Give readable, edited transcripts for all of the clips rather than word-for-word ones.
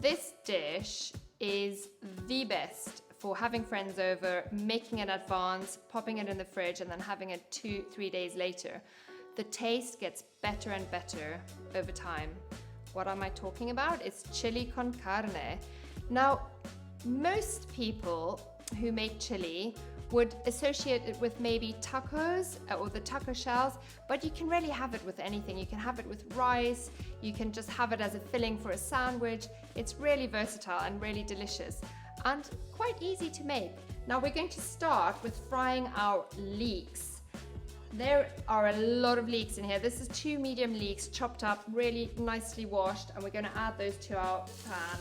this dish is the best for having friends over, making in advance, popping it in the fridge, and then having it 2-3 days later. The taste gets better and better over time. What am I talking about? It's chili con carne. Now, most people who make chili would associate it with maybe tacos or the taco shells, but you can really have it with anything. You can have it with rice, you can just have it as a filling for a sandwich. It's really versatile and really delicious and quite easy to make. Now we're going to start with frying our leeks. There are a lot of leeks in here. This is 2 medium leeks chopped up, really nicely washed, and we're going to add those to our pan.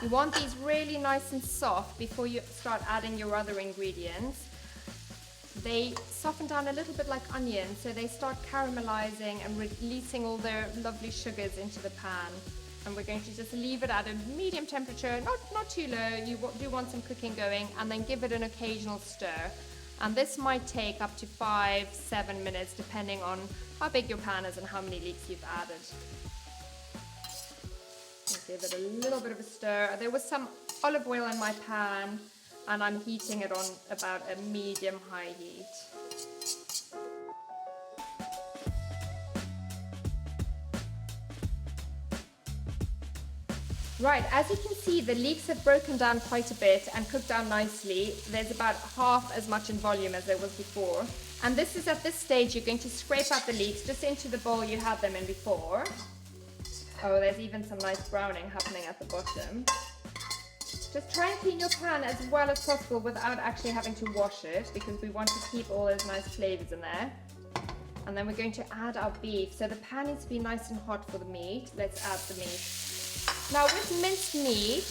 You want these really nice and soft before you start adding your other ingredients. They soften down a little bit like onions, so they start caramelizing and releasing all their lovely sugars into the pan. And we're going to just leave it at a medium temperature, not too low. You do want some cooking going, and then give it an occasional stir. And this might take up to 5-7 minutes, depending on how big your pan is and how many leeks you've added. Give it a little bit of a stir. There was some olive oil in my pan, and I'm heating it on about a medium-high heat. Right, as you can see, the leeks have broken down quite a bit and cooked down nicely. There's about half as much in volume as there was before. And this is at this stage, you're going to scrape out the leeks just into the bowl you had them in before. Oh, there's even some nice browning happening at the bottom. Just try and clean your pan as well as possible without actually having to wash it, because we want to keep all those nice flavors in there. And then we're going to add our beef. So the pan needs to be nice and hot for the meat. Let's add the meat. Now with minced meat,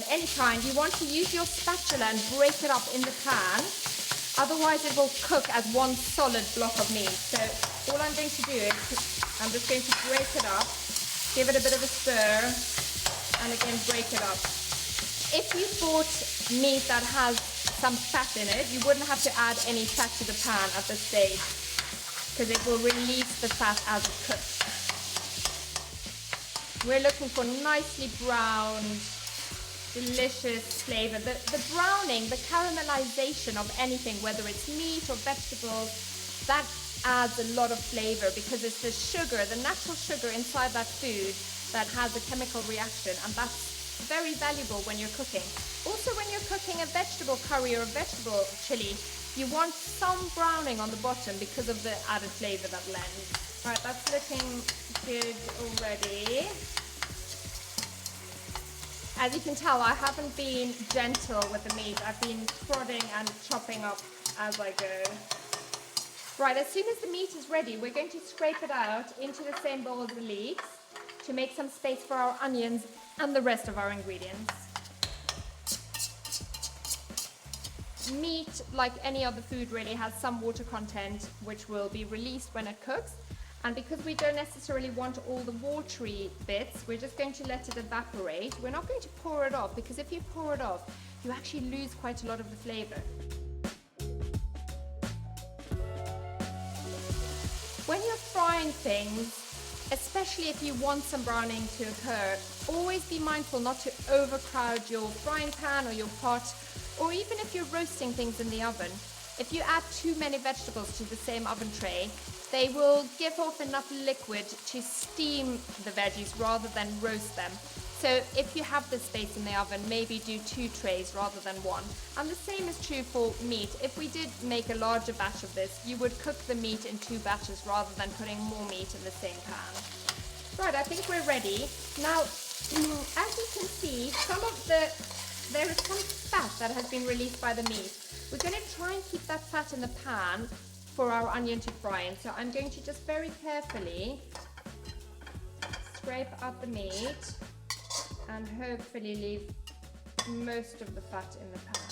any kind, you want to use your spatula and break it up in the pan. Otherwise it will cook as one solid block of meat. So all I'm going to do is, I'm just going to break it up. Give it a bit of a stir, and again break it up. If you bought meat that has some fat in it, you wouldn't have to add any fat to the pan at this stage, because it will release the fat as it cooks. We're looking for nicely browned, delicious flavor. The browning, the caramelization of anything, whether it's meat or vegetables, that adds a lot of flavor, because it's the sugar, the natural sugar inside that food that has a chemical reaction, and that's very valuable when you're cooking. Also, when you're cooking a vegetable curry or a vegetable chili, you want some browning on the bottom because of the added flavor that lends. Right, that's looking good already. As you can tell, I haven't been gentle with the meat. I've been prodding and chopping up as I go. Right, as soon as the meat is ready, we're going to scrape it out into the same bowl as the leeks to make some space for our onions and the rest of our ingredients. Meat, like any other food, really has some water content which will be released when it cooks. And because we don't necessarily want all the watery bits, we're just going to let it evaporate. We're not going to pour it off, because if you pour it off, you actually lose quite a lot of the flavor. When you're frying things, especially if you want some browning to occur, always be mindful not to overcrowd your frying pan or your pot, or even if you're roasting things in the oven. If you add too many vegetables to the same oven tray, they will give off enough liquid to steam the veggies rather than roast them. So if you have the space in the oven, maybe do 2 trays rather than 1. And the same is true for meat. If we did make a larger batch of this, you would cook the meat in 2 batches rather than putting more meat in the same pan. Right, I think we're ready. Now, as you can see, there is some fat that has been released by the meat. We're going to try and keep that fat in the pan for our onion to fry in. So I'm going to just very carefully scrape out the meat and hopefully leave most of the fat in the pan.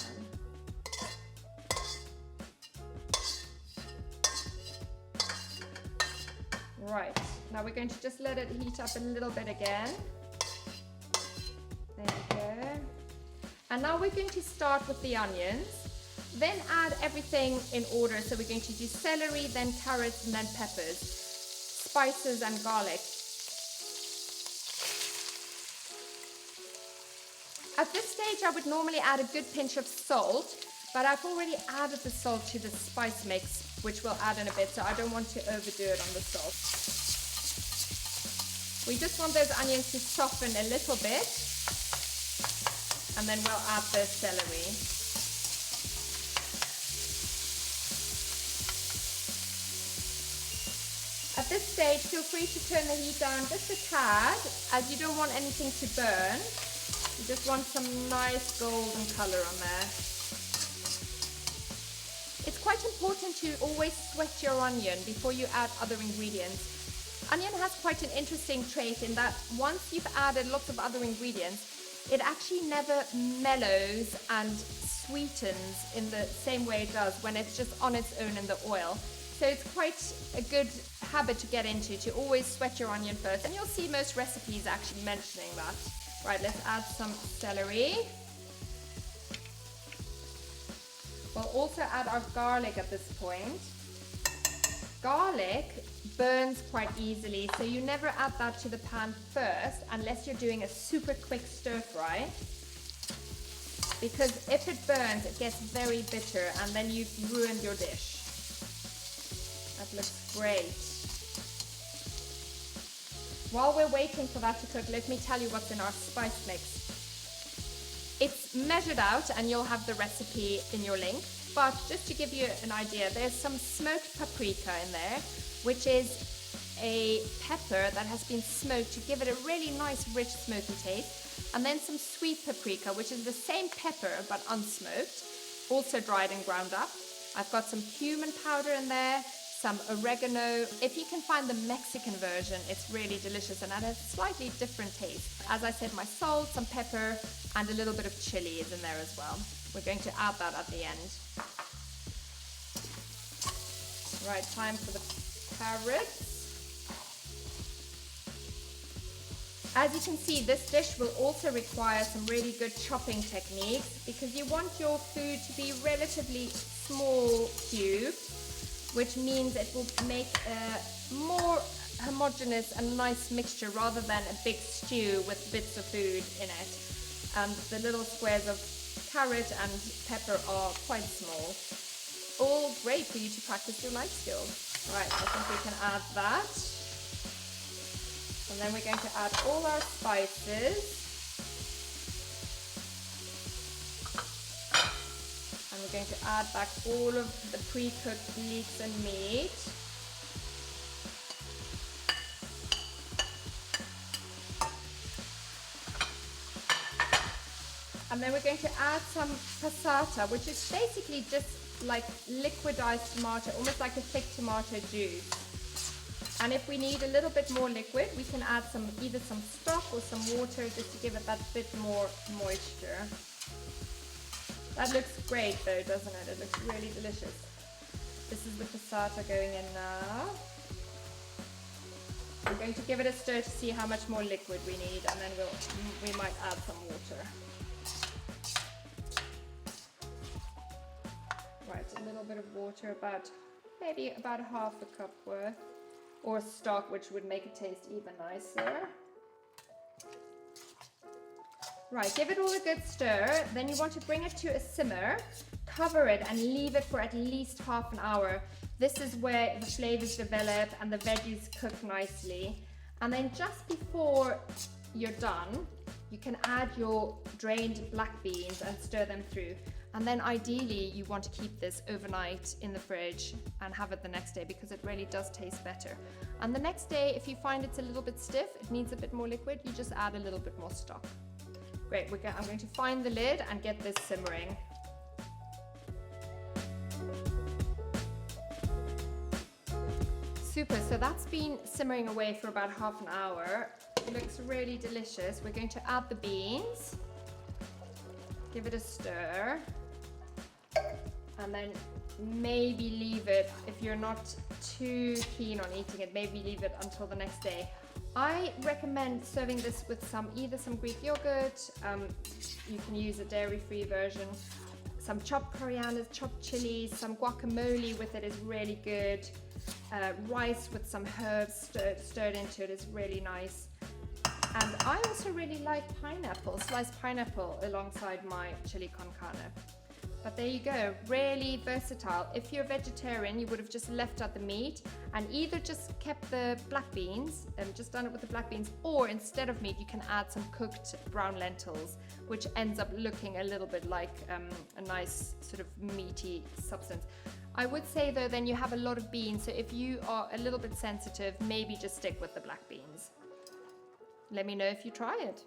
Right, now we're going to just let it heat up a little bit again. There we go. And now we're going to start with the onions, then add everything in order. So we're going to do celery, then carrots, and then peppers, spices and garlic. At this stage, I would normally add a good pinch of salt, but I've already added the salt to the spice mix, which we'll add in a bit, so I don't want to overdo it on the salt. We just want those onions to soften a little bit, and then we'll add the celery. At this stage, feel free to turn the heat down just a tad, as you don't want anything to burn. You just want some nice golden color on there. It's quite important to always sweat your onion before you add other ingredients. Onion has quite an interesting trait in that once you've added lots of other ingredients, it actually never mellows and sweetens in the same way it does when it's just on its own in the oil. So it's quite a good habit to get into, to always sweat your onion first. And you'll see most recipes actually mentioning that. Right, let's add some celery. We'll also add our garlic at this point. Garlic burns quite easily, so you never add that to the pan first unless you're doing a super quick stir fry. Because if it burns, it gets very bitter and then you've ruined your dish. That looks great. While we're waiting for that to cook, let me tell you what's in our spice mix. It's measured out and you'll have the recipe in your link, but just to give you an idea, there's some smoked paprika in there, which is a pepper that has been smoked to give it a really nice rich smoky taste, and then some sweet paprika, which is the same pepper but unsmoked, also dried and ground up. I've got some cumin powder in there, some oregano. If you can find the Mexican version, it's really delicious and it has a slightly different taste. As I said, my salt, some pepper, and a little bit of chili is in there as well. We're going to add that at the end. Right, time for the carrots. As you can see, this dish will also require some really good chopping techniques because you want your food to be relatively small cubes, which means it will make a more homogeneous and nice mixture rather than a big stew with bits of food in it. And the little squares of carrot and pepper are quite small. All great for you to practice your life skills. Right, I think we can add that. And then we're going to add all our spices. And we're going to add back all of the pre-cooked leeks and meat. And then we're going to add some passata, which is basically just like liquidized tomato, almost like a thick tomato juice. And if we need a little bit more liquid, we can add some, either some stock or some water just to give it that bit more moisture. That looks great though, doesn't it? It looks really delicious. This is the passata going in now. We're going to give it a stir to see how much more liquid we need, and then we might add some water. Right, a little bit of water, maybe about half a cup worth, or stock, which would make it taste even nicer. Right, give it all a good stir, then you want to bring it to a simmer, cover it and leave it for at least half an hour. This is where the flavors develop and the veggies cook nicely. And then just before you're done, you can add your drained black beans and stir them through. And then ideally you want to keep this overnight in the fridge and have it the next day because it really does taste better. And the next day, if you find it's a little bit stiff, it needs a bit more liquid, you just add a little bit more stock. Great, I'm going to find the lid and get this simmering. Super, so that's been simmering away for about half an hour. It looks really delicious. We're going to add the beans, give it a stir, and then maybe leave it, if you're not too keen on eating it, maybe leave it until the next day. I recommend serving this with either some Greek yogurt, you can use a dairy-free version, some chopped coriander, chopped chilies, some guacamole with it is really good. Rice with some herbs stirred into it is really nice. And I also really like pineapple, sliced pineapple alongside my chili con carne. But there you go, really versatile. If you're a vegetarian, you would have just left out the meat and either just kept the black beans and just done it with the black beans, or instead of meat, you can add some cooked brown lentils, which ends up looking a little bit like a nice sort of meaty substance. I would say though, then you have a lot of beans, so if you are a little bit sensitive, maybe just stick with the black beans. Let me know if you try it.